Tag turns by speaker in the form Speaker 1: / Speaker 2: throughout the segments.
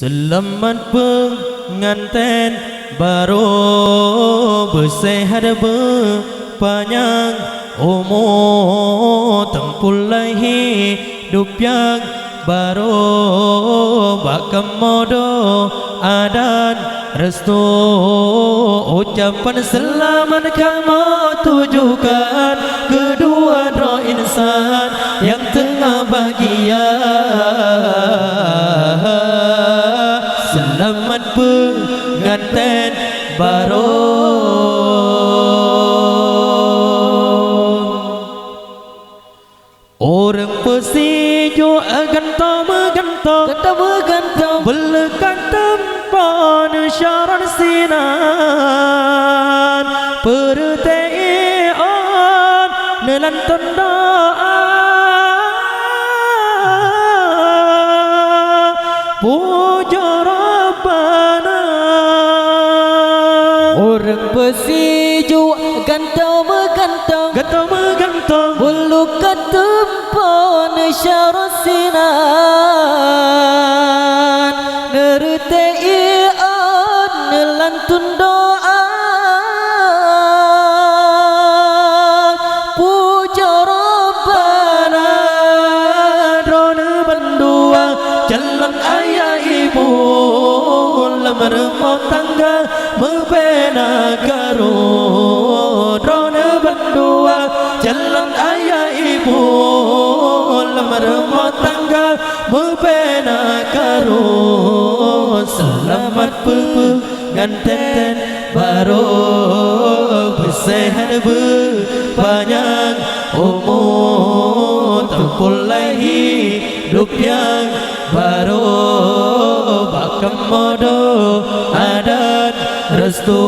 Speaker 1: Selamat pengantin baru bersehat berpanjang umur, tempul hidup yang baru, bakamodo adan restu, ucapan selamat kamu tujukan kedua roh insan yang tengah bahagia. Selamat pengantin baru. Orang pesiju gantong belekan tempat syarat sinan pertean nelantun doa puja Rabbana.
Speaker 2: Orang pesiju gantong bulu ketempan syarat sinan nerteian nelantun doa puja Rabbana.
Speaker 1: Drone bendua jalan ayah ibu lamar rumah tangga membina karo. Drone bendua jalan ayah ibu lamar rumah tangga membina karo. Selamat pengantin baru bersehat berpanjang umur, tempul hidup yang baru, bakamodo adat restu,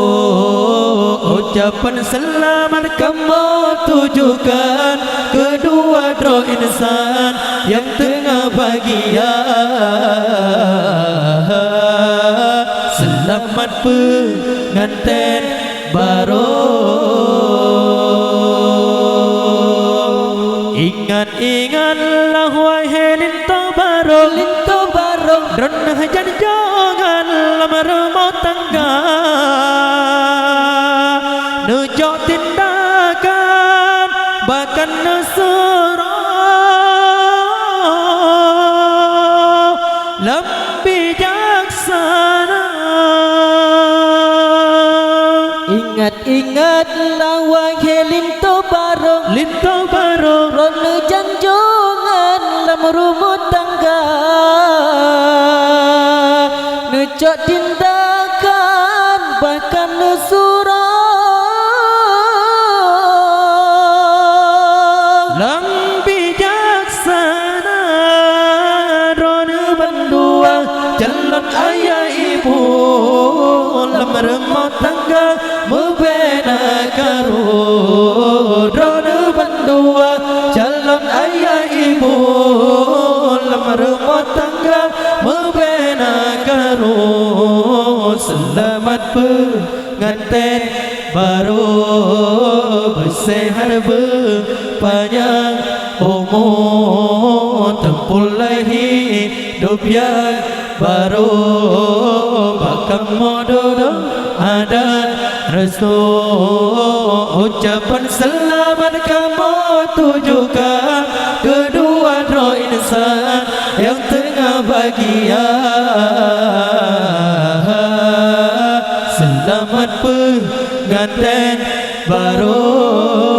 Speaker 1: ucapan selamat kamu tujukan kedua roh insan yang tengah bahagia. Selamat pengantin baru. Ingat-ingatlah wahai linto baru dan jangan lamar rumah tangga, nejok tindakan bahkan nesurah lebih bijaksana.
Speaker 2: Ingat-ingatlah wahai linto baru rono janjongan lam rumah tangga, nejok tindakan bahkan nesurah
Speaker 1: lam bijaksana. Rono bendua jalan ayah ibu lam rumah tangga membina karo. Rono bendua jalan ayah ibu lam rumah tangga membina karo. Selamat pengantin baru bersehat berpanjang umur, tempul hidup yang baru, bakamodo adat restu, ucapan selamat kamu tujukan kedua roh insan yang tengah bahagia. Selamat pengantin baru.